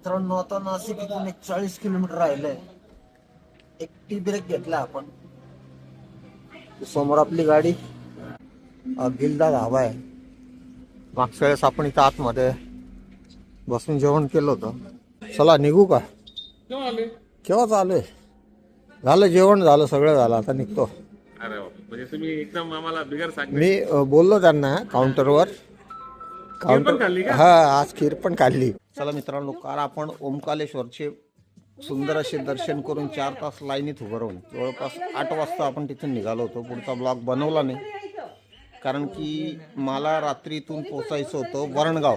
मित्रांनो आता नाशिक इथून 40 किलोमीटर राहिलंय. एक टी ब्रेक घेतला आपण. समोर आपली गाडी गिल्दा धाबा आहे. मागच्या वेळेस आपण इथं आतमध्ये बसून जेवण केलं होतं. चला निघू का? केव्हा चालू आहे? झालं जेवण झालं, सगळं झालं, आता निघतो. अरे म्हणजे तुम्ही एकदम आम्हाला बिगर सांग. मी बोललो त्यांना काउंटरवर. हा, आज खीर पण खाल्ली. चला मित्रांनो, काल आपण ओमकालेश्वरचे सुंदर असे दर्शन करून 4 तास लाईनीत उभं राहून जवळपास 8 वाजता आपण तिथून निघालो होतो. पुढचा ब्लॉग बनवला नाही कारण की मला रात्रीतून पोचायचं होतं वरणगाव.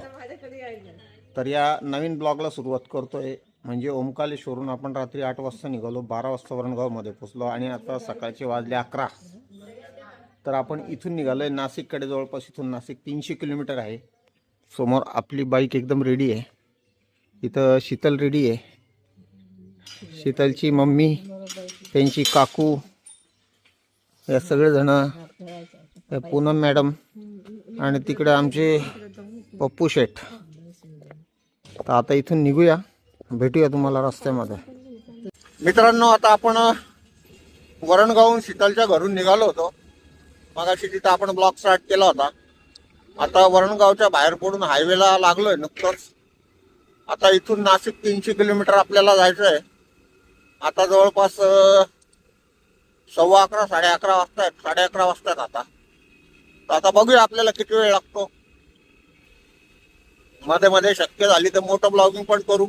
तर या नवीन ब्लॉगला सुरुवात करतोय. म्हणजे ओमकालेश्वरून आपण रात्री 8 वाजता निघालो, 12 वाजता वरणगावमध्ये पोचलो आणि आता सकाळचे वाजले 11. तर आपण इथून निघालोय नाशिककडे. जवळपास इथून नाशिक 300 किलोमीटर आहे. समोर आपली बाईक एकदम रेडी आहे. इथं शीतल रेडी आहे. शीतलची मम्मी, त्यांची काकू, या सगळेजण, पूनम मॅडम आणि तिकडे आमचे पप्पू शेठ. तर आता इथून निघूया, भेटूया तुम्हाला रस्त्यामध्ये. मित्रांनो, आता आपण वरणगावहून शीतलच्या घरून निघालो होतो. मगाशी तिथं आपण ब्लॉग स्टार्ट केला होता. आता वरणगावच्या बाहेर पडून हायवेला लागलोय नुकतंच. आता इथून नाशिक 300 किलोमीटर आपल्याला जायचं आहे. आता जवळपास 11:15 11:30 वाजता आहेत. 11:30 वाजता आता. तर आता बघूया आपल्याला किती वेळ लागतो. मध्ये मध्ये शक्य झाली तर मोठं ब्लॉगिंग पण करू.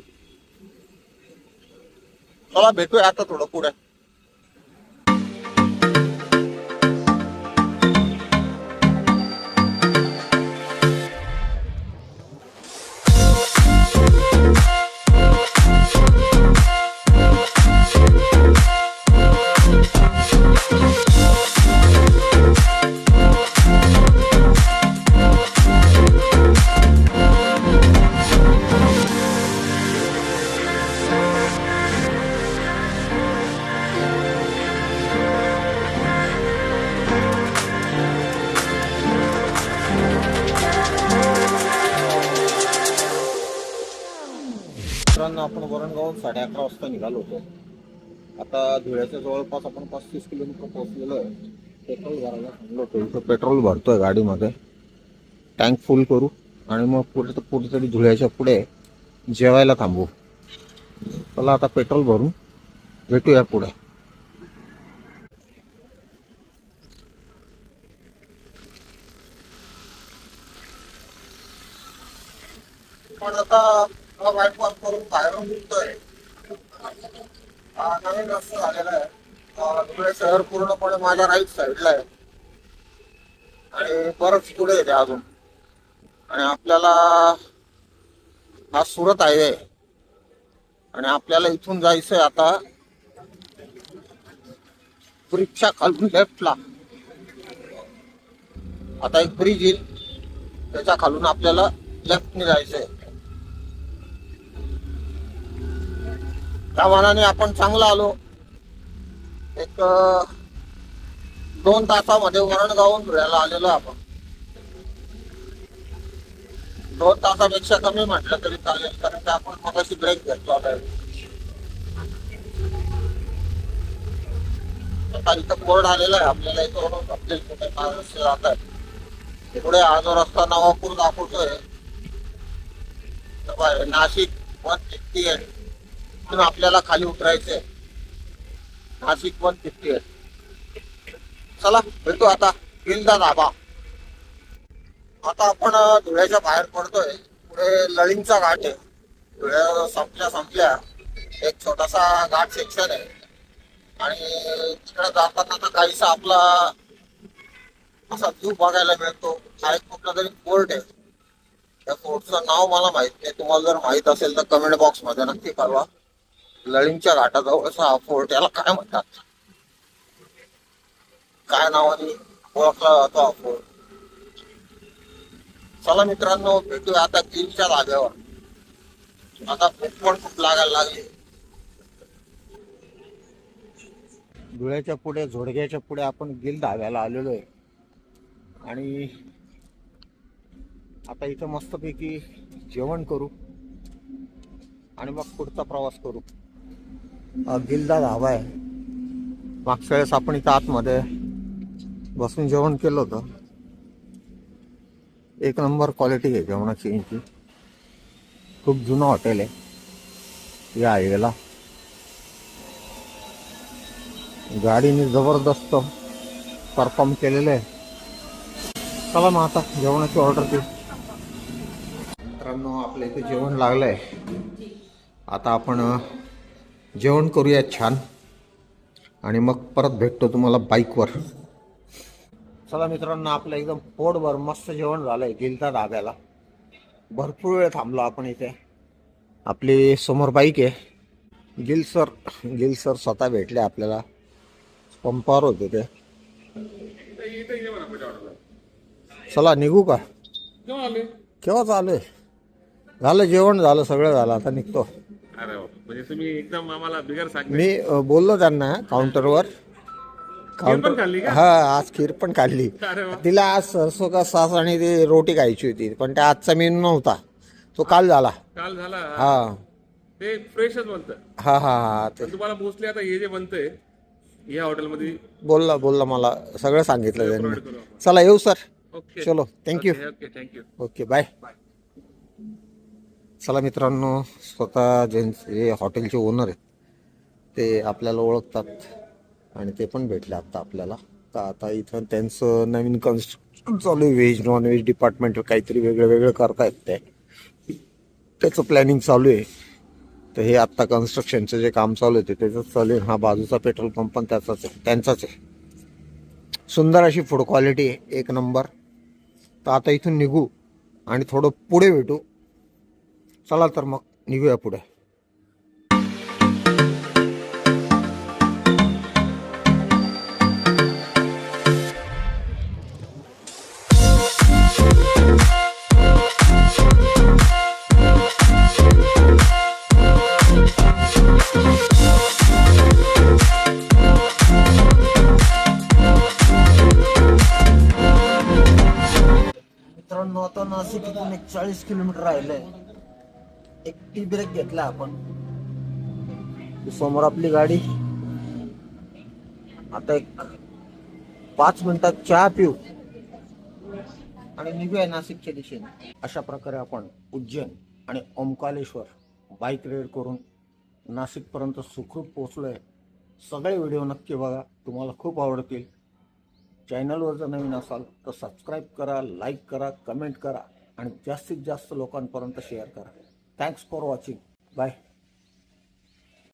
चला भेटूया आता थोडं पुढे. मित्रांनो, आपण वरणगावहून 11:30 वाजता निघालो होतो. आता धुळ्याच्या जवळपास आपण 35 किलोमीटर पोहोचलेलो आहे. पेट्रोल भरायला थांबलो होतो. इथं पेट्रोल भरतोय गाडीमध्ये. टँक फुल करू आणि मग कुठेतरी धुळ्याच्या पुढे जेवायला थांबू. चला आता पेट्रोल भरून भेटूया पुढे. पण आता बायपास करून बाहेरून निघतोय. नवीन रस्ता झालेला आहे. धुळे शहर पूर्णपणे माझ्या राईट साईडला आहे आणि बरंच पुढे येते अजून. आणि आपल्याला हा सुरत हायवे आणि आपल्याला इथून जायचंय आता ब्रिजच्या खालून लेफ्टला. आता एक ब्रिज येईल, त्याच्या खालून आपल्याला लेफ्टने जायचंय. त्या मानाने आपण चांगलं आलो. एक 2 तासामध्ये वरणगावहून धुळ्याला आलेलो आपण. 2 तासापेक्षा कमी म्हटलं तरी चालेल, कारण की आपण मगाशी ब्रेक घेतला होता. आता इथं बोर्ड आलेला आहे आपल्याला. इथं आपले कुठे महाराष्ट्र जात आहे. पुढे हा जो रस्ता नवापूर दाखवतोय नाशिक 158 तिथून आपल्याला खाली उतरायचंय. नाशिक 158. चला भेटू आता गिल्दा धाबा. आता आपण धुळ्याच्या बाहेर पडतोय. पुढे लळिंगचा घाट आहे. धुळ्या संपल्या एक छोटासा घाट सेक्शन आहे आणि तिकडे जाताना तर काहीसा आपला असा व्ह्यू बघायला मिळतो. हा एक कुठला तरी फोर्ट आहे. त्या फोर्टचं नाव मला माहित नाही. तुम्हाला जर माहित असेल तर कमेंट बॉक्स मध्ये नक्की कळवा. लळिंगच्या घाटाजवळचा हा फोर्ट, याला काय म्हणतात, काय नावाने ओळखला जातो हा फोर्ट? चला मित्रांनो, भेटूया आता गिलच्या धाब्यावर. आता भूक पण खूप लागायला लागली. धुळ्याच्या पुढे, झोडग्याच्या पुढे आपण गिल धाब्याला आलेलो आहे आणि आता इथं मस्तपैकी जेवण करू. आणि मग पुढचा प्रवास करू. गिल्दा धाबा आहे. मागच्या वेळेस आपण इथं आतमध्ये बसून जेवण केलं होतं. एक नंबर क्वालिटी आहे जेवणाची यांची. खूप जुनं हॉटेल आहे या हायवेला. गाडीने जबरदस्त परफॉर्म केलेलं आहे. चला मग आता जेवणाची ऑर्डर देऊ. मित्रांनो, आपल्या इथे जेवण लागलंय. आता आपण जेवण करूया छान आणि मग परत भेटतो तुम्हाला बाईकवर. चला मित्रांनो, आपलं एकदम पोटभर मस्त जेवण झालंय गिलता धाब्याला. भरपूर वेळ थांबलो आपण इथे. आपली समोर बाईक आहे. गिल सर स्वतः भेटले आपल्याला. पंपावर होते ते. चला निघू का? केव्हा चालू आहे? झालं जेवण झालं, सगळं झालं, आता निघतो. अरे बाप, म्हणजे तुम्ही एकदम आम्हाला बिगर सांगते. मी बोललो त्यांना काउंटरवर. पण खाल्ली का? हा, आज खीर पण खाल्ली. अरे वा. तिला आज सरसो का सास आणि ती रोटी खायची होती, पण त्या आजचा मेनू नव्हता, तो काल झाला. काल झाला. हा ते फ्रेशच बनतं. हा हा हा ते पण तुम्हाला मोस्टली आता हे जे बनतंय या हॉटेलमध्ये बोलला मला सगळं सांगितलं provide त्यांनी. करू आपण. चला येऊ सर. ओके. चलो, thank you. Okay, thank you. Okay bye. चला मित्रांनो, स्वतः जे हॉटेलचे ओनर आहेत ते आपल्याला ओळखतात आणि ते पण भेटले आता आपल्याला. तर आता इथं त्यांचं नवीन कन्स्ट्रक्शन चालू आहे. व्हेज नॉन व्हेज डिपार्टमेंट काहीतरी वेगळं करतायत ते. त्याचं प्लॅनिंग चालू आहे. तर हे आत्ता कन्स्ट्रक्शनचं जे काम चालू आहे त्याचंच चालू आहे. हा बाजूचा पेट्रोल पंप पण त्यांचाच आहे. सुंदर अशी फूड क्वालिटी आहे, एक नंबर. तर आता इथून निघू आणि थोडं पुढे भेटू. चला तर मग निघूया पुढे. मित्रांनो, आता नाशिक इथून 40 किलोमीटर राहिलंय. एक टी ब्रेक घेतला आपण. समोर आपली गाडी. आता एक 5 मिनिटात चहा पिऊ आणि निघूया नाशिकच्या दिशेने. अशा प्रकारे आपण उज्जैन आणि ओंकालेश्वर बाईक रेड करून नाशिकपर्यंत सुखरूप पोहोचलोय. सगळे व्हिडिओ नक्की बघा, तुम्हाला खूप आवडतील. चॅनलवर जर नवीन असाल तर सबस्क्राईब करा, लाईक करा, कमेंट करा आणि जास्तीत जास्त लोकांपर्यंत शेअर करा. Thanks for watching. बाय.